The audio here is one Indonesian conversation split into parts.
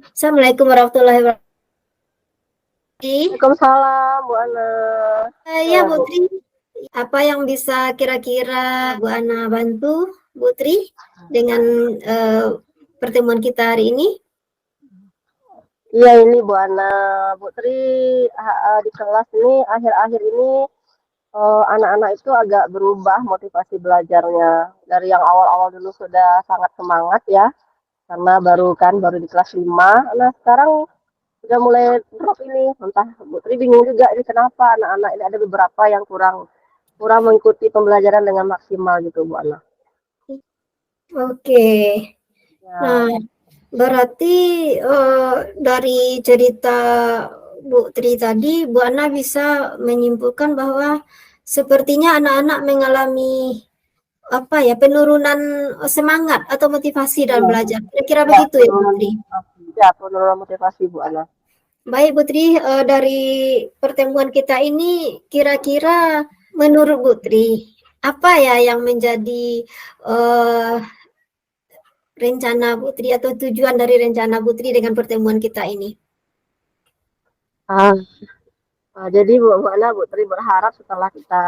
Assalamualaikum warahmatullahi wabarakatuh. Waalaikumsalam, Bu Ana. Ya, Gimana, Bu? Putri, apa yang bisa kira-kira Bu Ana bantu, Putri, dengan eh, pertemuan kita hari ini? Iya ini Bu Ana, Bu Tri, di kelas ini akhir-akhir ini anak-anak itu agak berubah motivasi belajarnya. Dari yang awal-awal dulu sudah sangat semangat ya, karena baru di kelas 5. Nah sekarang udah mulai drop ini. Entah Bu Tri bingung juga ini kenapa anak-anak ini ada beberapa yang kurang kurang mengikuti pembelajaran dengan maksimal gitu Bu Ana. Oke. Nah, Ya. berarti dari cerita Bu Tri tadi, Bu Ana bisa menyimpulkan bahwa sepertinya anak-anak mengalami apa ya, penurunan semangat atau motivasi dalam Iya, belajar. Kira-kira ya, begitu ya, penurunan Putri? motivasi. Ya, penurunan motivasi Bu Ana. Baik Putri, dari pertemuan kita ini kira-kira menurut Putri apa ya yang menjadi uh, rencana Putri atau tujuan dari rencana Putri dengan pertemuan kita ini? Ah, jadi Bu Ana, Bu Tri berharap setelah kita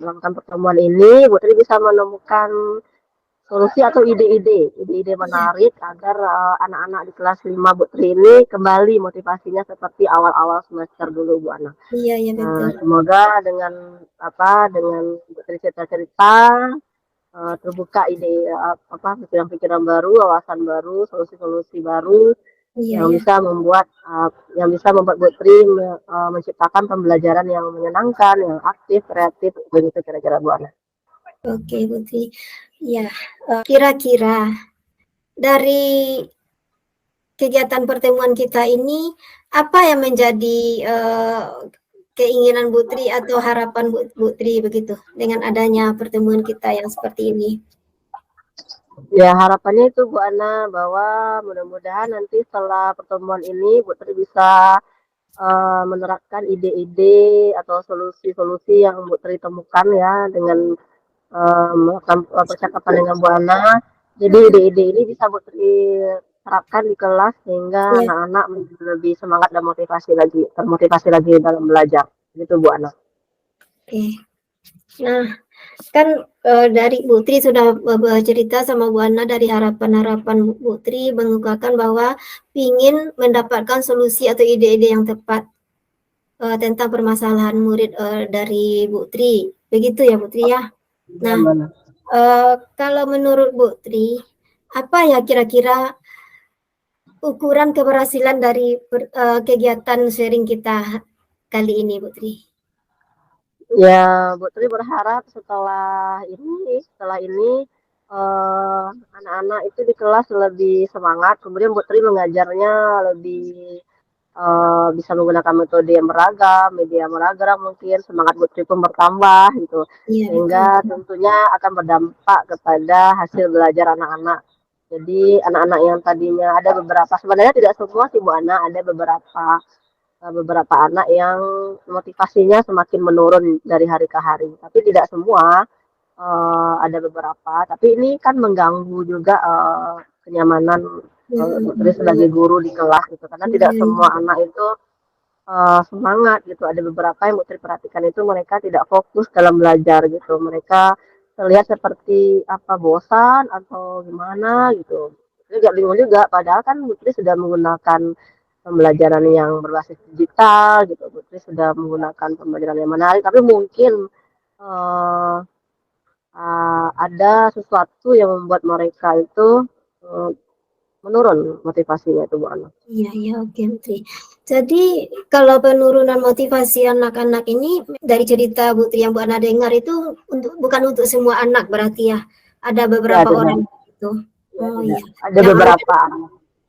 melakukan pertemuan ini, Bu Tri bisa menemukan solusi atau ide-ide Iya, menarik agar anak-anak di kelas 5 Bu Tri ini kembali motivasinya seperti awal-awal semester dulu Bu Ana. iya, iya Nah, betul. semoga dengan Bu Tri cerita-cerita terbuka ide pikiran-pikiran baru, wawasan baru, solusi-solusi baru Iya, yang ya. bisa membuat Bu Tri menciptakan pembelajaran yang menyenangkan, yang aktif, kreatif, begitu kira-kira Bu Ana. Oke Putri. Ya, kira-kira dari kegiatan pertemuan kita ini apa yang menjadi keinginan Putri atau harapan Putri begitu dengan adanya pertemuan kita yang seperti ini? Ya harapannya itu Bu Ana bahwa mudah-mudahan nanti setelah pertemuan ini Bu Tri bisa menerapkan ide-ide atau solusi-solusi yang Bu Tri temukan ya dengan melakukan percakapan dengan Bu Ana. Jadi Mm-mm. ide-ide ini bisa Bu Tri terapkan di kelas sehingga Ya, anak-anak menjadi lebih semangat dan termotivasi lagi dalam belajar. Gitu Bu Ana. oke. Nah, kan dari Putri sudah bercerita sama Bu Ana dari harapan-harapan Putri mengungkapkan bahwa ingin mendapatkan solusi atau ide-ide yang tepat tentang permasalahan murid dari Putri. Begitu ya Putri ya. Ya, Nah, Bu Ana. kalau menurut Putri, apa ya kira-kira ukuran keberhasilan dari kegiatan sharing kita kali ini, Putri? Ya, Bu Tri berharap setelah ini eh, anak-anak itu di kelas lebih semangat, kemudian Bu Tri mengajarnya lebih bisa menggunakan metode yang beragam, media beragam mungkin semangat Bu Tri pun bertambah gitu, Iya, betul. sehingga tentunya akan berdampak kepada hasil belajar anak-anak. Jadi anak-anak yang tadinya ada beberapa, sebenarnya tidak semua sih Bu Ana, ada beberapa anak yang motivasinya semakin menurun dari hari ke hari. Tapi tidak semua, ada beberapa. Tapi ini kan mengganggu juga kenyamanan Putri sebagai Mm-mm. guru di kelas gitu. Karena tidak Iya, semua iya. anak itu semangat gitu. Ada beberapa yang Putri perhatikan itu mereka tidak fokus dalam belajar gitu. Mereka terlihat seperti apa bosan atau gimana gitu. Jadi agak bingung juga. Padahal kan Putri sudah menggunakan pembelajaran yang berbasis digital gitu. Putri sudah menggunakan pembelajaran yang menarik. Tapi mungkin uh, ada sesuatu yang membuat mereka itu uh, menurun motivasinya itu Bu Ana. Iya, iya, oke, Putri. Jadi, kalau penurunan motivasi anak-anak ini dari cerita Putri yang Bu Ana dengar itu bukan untuk semua anak berarti ya. Ada Ya beberapa tidak, orang itu. ya Oh tidak. iya. Ada Yang awal beberapa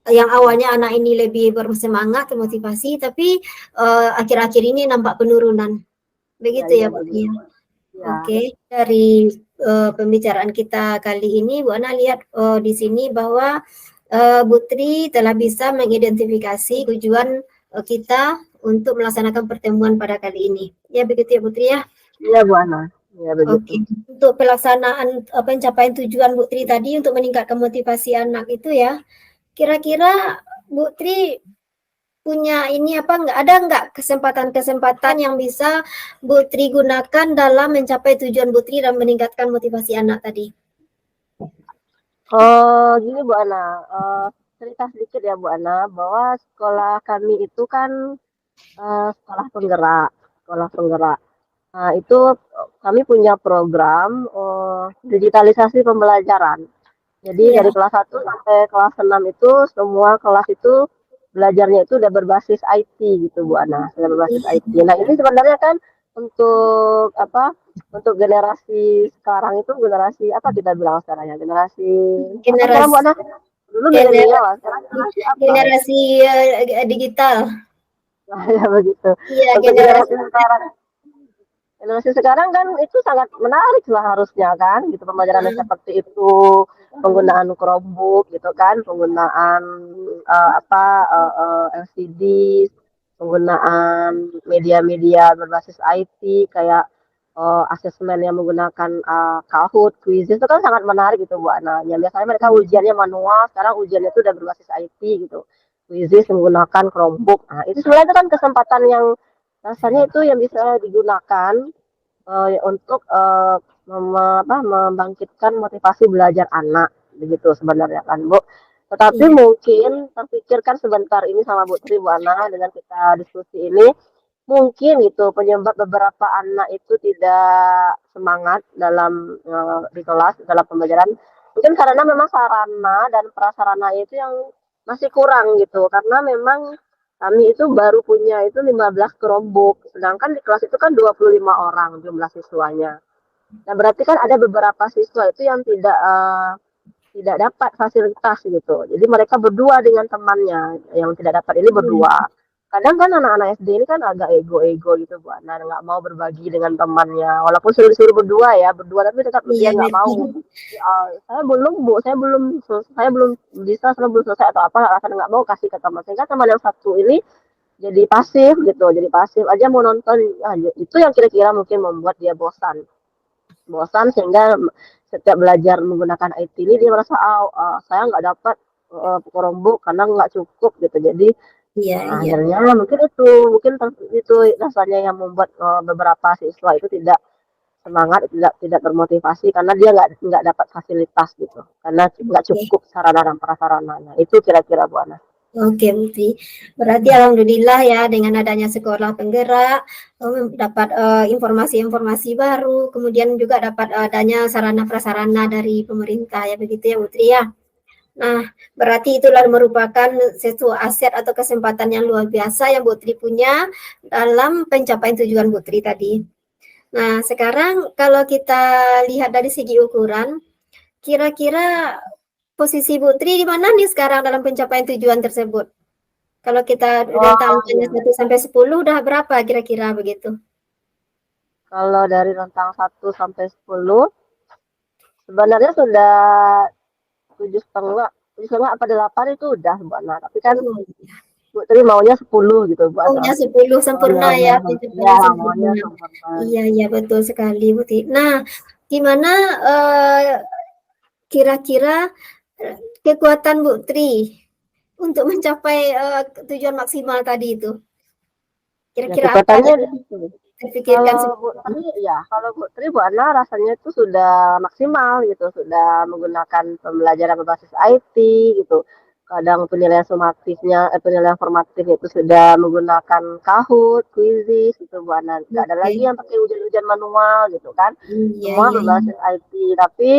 yang awalnya anak ini lebih bersemangat, termotivasi, tapi akhir-akhir ini nampak penurunan. ya Begitu ya, ya Putri begitu. ya. Ya, Oke, dari pembicaraan kita kali ini, Bu Ana lihat di sini bahwa Bu Tri telah bisa mengidentifikasi tujuan kita untuk melaksanakan pertemuan pada kali ini. Ya, begitu ya, Putri ya. iya Bu Ana. Ya begitu. Oke, untuk pelaksanaan pencapaian tujuan Bu Tri tadi untuk meningkatkan motivasi anak itu ya, kira-kira Bu Tri punya ini apa ada nggak kesempatan-kesempatan yang bisa Bu Tri gunakan dalam mencapai tujuan Bu Tri dan meningkatkan motivasi anak tadi? Gini Bu Ana, cerita sedikit ya Bu Ana, bahwa sekolah kami itu kan sekolah penggerak, sekolah penggerak. Nah, itu kami punya program digitalisasi pembelajaran. Jadi Iya, dari kelas 1 sampai kelas 6 itu semua kelas itu belajarnya itu udah berbasis IT gitu Bu Ana, sudah berbasis iya, IT. Nah, ini sebenarnya kan untuk apa? Untuk generasi sekarang itu generasi apa kita bilang sekarang ya? Generasi apa sekarang Bu generasi Ana? Dulu milenial generasi lah, sekarang generasi apa? generasi digital. Nah, ya begitu. Iya, Untuk generasi. generasi sekarang Generasi sekarang kan itu sangat menarik lah harusnya kan, gitu pembelajarannya seperti itu, penggunaan Chromebook gitu kan, penggunaan apa LCD, penggunaan media-media berbasis IT kayak asesmen yang menggunakan Kahoot, Quizizz itu kan sangat menarik gitu Bu Ana. Yang biasanya mereka ujiannya manual, sekarang ujiannya itu udah berbasis IT gitu. Quizizz menggunakan Chromebook. Nah, itu sebenarnya itu kan kesempatan yang rasanya itu yang bisa digunakan untuk membangkitkan motivasi belajar anak begitu sebenarnya kan Bu. Tetapi Iya, mungkin terpikirkan sebentar ini sama Bu Tri Bu Ana dengan kita diskusi ini mungkin itu penyebab beberapa anak itu tidak semangat dalam di kelas dalam pembelajaran mungkin karena memang sarana dan prasarana itu yang masih kurang gitu karena memang kami itu baru punya itu 15 Chromebook sedangkan di kelas itu kan 25 orang jumlah siswanya. Nah, berarti kan ada beberapa siswa itu yang tidak dapat fasilitas gitu. Jadi mereka berdua dengan temannya yang tidak dapat ini iya, berdua. Kadang kan anak-anak SD ini kan agak ego-ego gitu Bu Ana, nggak mau berbagi dengan temannya. Walaupun suruh-suruh berdua ya, berdua tapi tetap iya, dia nggak mau. memang. Saya belum Bu, saya belum bisa, saya belum selesai atau apa, alasan nggak mau kasih ke teman. Sehingga teman yang satu ini jadi pasif gitu, jadi pasif aja mau nonton. Itu yang kira-kira mungkin membuat dia bosan sehingga setiap belajar menggunakan IT ini dia merasa saya nggak dapat Chromebook karena nggak cukup gitu jadi Iya, iya. akhirnya mungkin itu rasanya yang membuat beberapa siswa itu tidak semangat tidak tidak termotivasi karena dia nggak dapat fasilitas gitu karena nggak Oke. cukup sarana dan prasarananya itu kira-kira Bu Ana. Oke, Putri. Berarti alhamdulillah ya dengan adanya sekolah penggerak dapat informasi-informasi baru, kemudian juga dapat adanya sarana prasarana dari pemerintah ya begitu ya Putri ya. Nah, berarti itulah merupakan sesuatu aset atau kesempatan yang luar biasa yang Putri punya dalam pencapaian tujuan Putri tadi. Nah, sekarang kalau kita lihat dari segi ukuran, kira-kira posisi Putri di mana nih sekarang dalam pencapaian tujuan tersebut? Kalau kita rentang Oh angkanya iya, 1 sampai 10 udah berapa kira-kira begitu? kalau dari rentang 1 sampai 10 sebenarnya sudah 7,5 apa 8 itu udah Bu Ana tapi kan Oh, Bu Tri maunya 10 gitu Bu Ana. maunya 10 sempurna Maunya ya, ya pencapaiannya maunya sempurna. sempurna. Iya, iya betul sekali, Putri. Nah, gimana kira-kira kekuatan Bu Tri untuk mencapai tujuan maksimal tadi itu? Ya Kira-kira apa kekuatannya yang di situ. terpikirkan Kalau Bu sebelumnya? Tri ya, kalau Bu Tri Bu Ana rasanya itu sudah maksimal gitu, sudah menggunakan pembelajaran berbasis IT gitu. Kadang penilaian formatifnya itu sudah menggunakan Kahoot, Quizizz gitu Bu Ana. Nggak ada lagi Oke. yang pakai ujian-ujian manual gitu kan. Iya, Semua iya, iya. berbasis IT. Tapi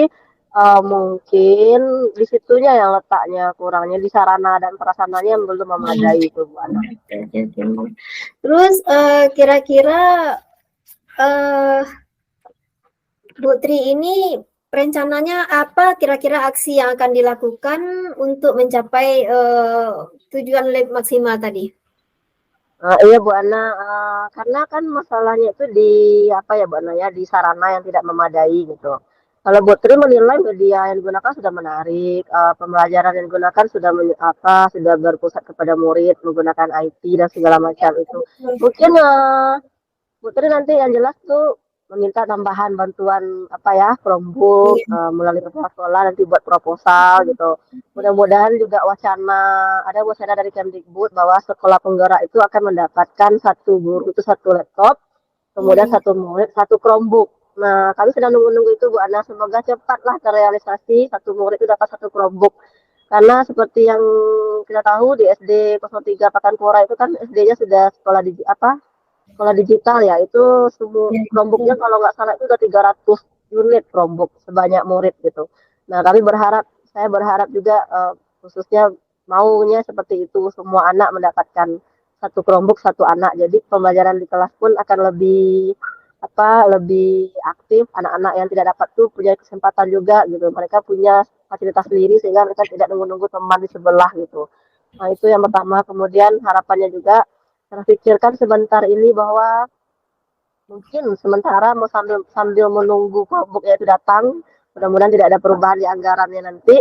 mungkin di situnya yang letaknya kurangnya di sarana dan prasarananya yang belum Hmm. memadai itu Bu Ana. Terus kira-kira eh, Bu Tri ini rencananya apa kira-kira aksi yang akan dilakukan untuk mencapai tujuan maksimal tadi? Iya Bu Ana, karena kan masalahnya itu di apa ya Bu Ana ya, di sarana yang tidak memadai gitu. Kalau Bu Tri menilai media yang digunakan sudah menarik, pembelajaran yang digunakan sudah berpusat kepada murid menggunakan IT dan segala macam itu. Mungkin Bu Tri nanti yang jelas tuh meminta tambahan bantuan apa ya, Chromebook Iya. melalui kepala sekolah nanti buat proposal gitu. Mudah-mudahan juga ada wacana dari Kemdikbud bahwa sekolah penggerak itu akan mendapatkan satu guru itu satu laptop, Iya, kemudian iya. satu murid satu Chromebook. Nah, kami sedang nunggu-nunggu itu Bu Ana, semoga cepatlah terrealisasi satu murid itu dapat satu Chromebook. Karena seperti yang kita tahu di SD 03 Pakanpora itu kan SD-nya sudah sekolah digital ya, itu semua Iya, Chromebook-nya betul. kalau nggak salah itu udah 300 unit Chromebook sebanyak murid gitu. Nah, saya berharap juga khususnya maunya seperti itu semua anak mendapatkan satu Chromebook satu anak. Jadi pembelajaran di kelas pun akan lebih aktif. Anak-anak yang tidak dapat tuh punya kesempatan juga gitu. Mereka punya fasilitas sendiri sehingga mereka tidak nunggu-nunggu teman di sebelah gitu. Nah, itu yang pertama. Kemudian harapannya juga terpikirkan sebentar ini bahwa mungkin sementara mau sambil sambil menunggu kelompoknya itu datang, mudah-mudahan tidak ada perubahan di anggarannya nanti,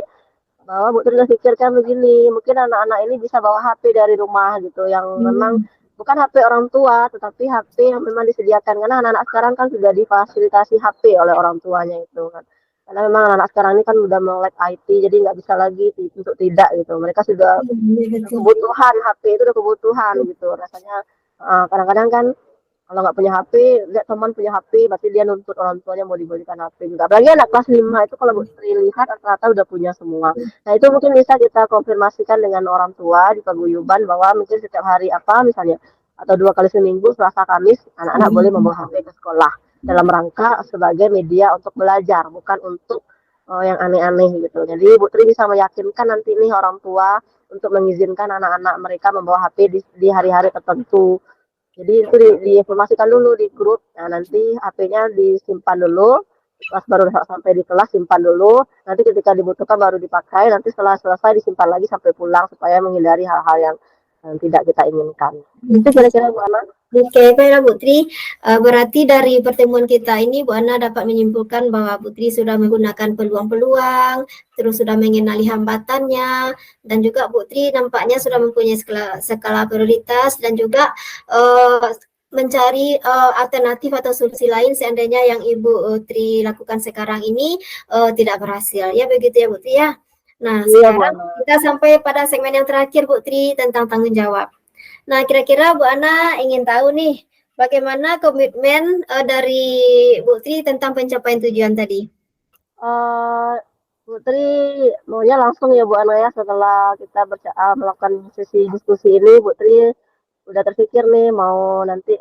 bahwa Bu Tri pikirkan begini, mungkin anak-anak ini bisa bawa HP dari rumah gitu, yang memang Hmm. bukan HP orang tua, tetapi HP yang memang disediakan. Karena anak-anak sekarang kan sudah difasilitasi HP oleh orang tuanya itu kan. Karena memang anak-anak sekarang ini kan udah melek IT, jadi nggak bisa lagi untuk tidak gitu. Mereka sudah Iya, udah betul. kebutuhan, HP itu udah kebutuhan gitu. Rasanya kadang-kadang kan kalau nggak punya HP, lihat teman punya HP, berarti dia nuntut orang tuanya mau dibelikan HP juga. Apalagi anak kelas 5 itu kalau dilihat rata-rata udah punya semua. Nah itu mungkin bisa kita konfirmasikan dengan orang tua di paguyuban bahwa mungkin setiap hari apa misalnya atau 2 kali seminggu Selasa Kamis anak-anak boleh Iya. membawa HP ke sekolah dalam rangka sebagai media untuk belajar bukan untuk yang aneh-aneh gitu. Jadi Bu Tri bisa meyakinkan nanti nih orang tua untuk mengizinkan anak-anak mereka membawa HP di hari-hari tertentu. Jadi itu diinformasikan dulu di grup. Nah, nanti HP-nya disimpan dulu. Pas baru sampai di kelas simpan dulu. Nanti ketika dibutuhkan baru dipakai. Nanti setelah selesai disimpan lagi sampai pulang supaya menghindari hal-hal yang tidak kita inginkan. Itu Oke. kira-kira Bu Ana. Oke, baiklah Bu Tri. Berarti dari pertemuan kita ini Bu Ana dapat menyimpulkan bahwa Bu Tri sudah menggunakan peluang-peluang, terus sudah mengenali hambatannya, dan juga Bu Tri nampaknya sudah mempunyai skala prioritas dan juga mencari alternatif atau solusi lain seandainya yang Ibu Tri lakukan sekarang ini tidak berhasil. Ya begitu ya Bu Tri ya. Nah, Iya Bu sekarang Ana. kita sampai pada segmen yang terakhir Bu Tri tentang tanggung jawab. Nah, kira-kira Bu Ana ingin tahu nih, bagaimana komitmen dari Bu Tri tentang pencapaian tujuan tadi? Uh, Putri maunya langsung ya Bu Ana ya setelah kita melakukan sesi diskusi ini Putri udah terpikir nih mau nanti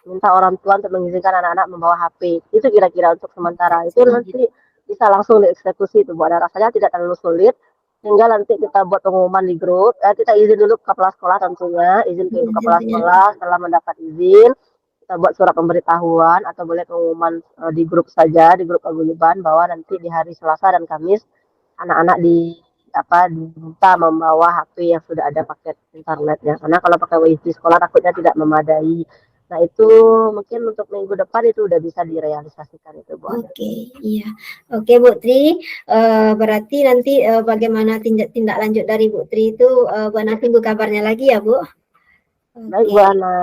minta orang tua untuk mengizinkan anak-anak membawa HP. Itu kira-kira untuk sementara. Itu nanti bisa langsung dieksekusi itu Bu Ana. Rasanya tidak terlalu sulit. Tinggal nanti kita buat pengumuman di grup. Kita izin dulu ke kepala sekolah tentunya. Izin ke ibu kepala Tentunya. sekolah setelah mendapat izin. Kita buat surat pemberitahuan atau boleh pengumuman di grup saja, di grup paguyuban bahwa nanti di hari Selasa dan Kamis anak-anak diminta membawa HP yang sudah ada paket internetnya. Karena kalau pakai WiFi sekolah takutnya tidak memadai. Nah, itu mungkin untuk minggu depan itu udah bisa direalisasikan itu Bu Ana. Oke, iya. Oke Bu Tri, berarti nanti bagaimana tindak lanjut dari Bu Tri itu Bu Ana tunggu kabarnya lagi ya Bu. Baik Oke. Bu Ana.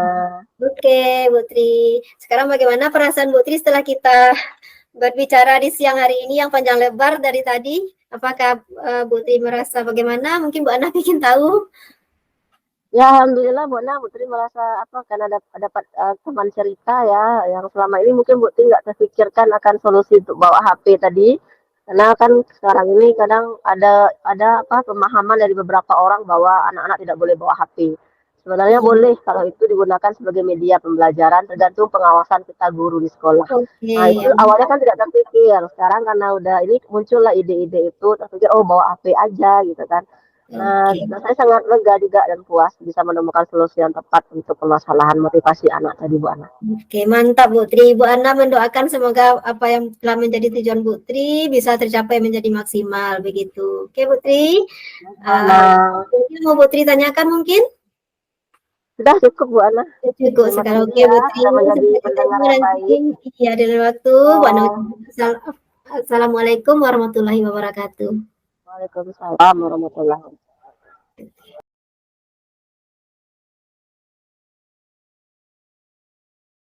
Oke Bu Tri. Sekarang bagaimana perasaan Bu Tri setelah kita berbicara di siang hari ini yang panjang lebar dari tadi? Apakah Bu Tri merasa bagaimana? Mungkin Bu Ana ingin tahu. Ya alhamdulillah Bu Ana, Bu Tri merasa karena dapat teman cerita ya yang selama ini mungkin Bu Tri nggak terpikirkan akan solusi untuk bawa HP tadi. Karena kan sekarang ini kadang ada pemahaman dari beberapa orang bahwa anak-anak tidak boleh bawa HP. Sebenarnya Iya. boleh kalau itu digunakan sebagai media pembelajaran tergantung pengawasan kita guru di sekolah. Oke, Nah itu awalnya kan tidak terpikir, sekarang karena udah ini muncullah ide-ide itu terpikir oh bawa HP aja gitu kan. Nah, oke, saya sangat lega juga dan puas bisa menemukan solusi yang tepat untuk permasalahan motivasi anak tadi Bu Ana. oke, mantap Bu Tri. Bu Ana mendoakan semoga apa yang telah menjadi tujuan Bu Tri bisa tercapai menjadi maksimal begitu. Oke Bu Tri. Nah, Mau Bu Tri tanyakan mungkin? sudah cukup Bu Ana. Cukup Terima sekarang. kasih Oke ya Bu Tri, sudah menjadi sampai pendengar ketemu yang nanti. baik. Iya, di lain waktu. Bu Ana, Oh, Assalamualaikum warahmatullahi wabarakatuh. Waalaikumsalam warahmatullahi wabarakatuh.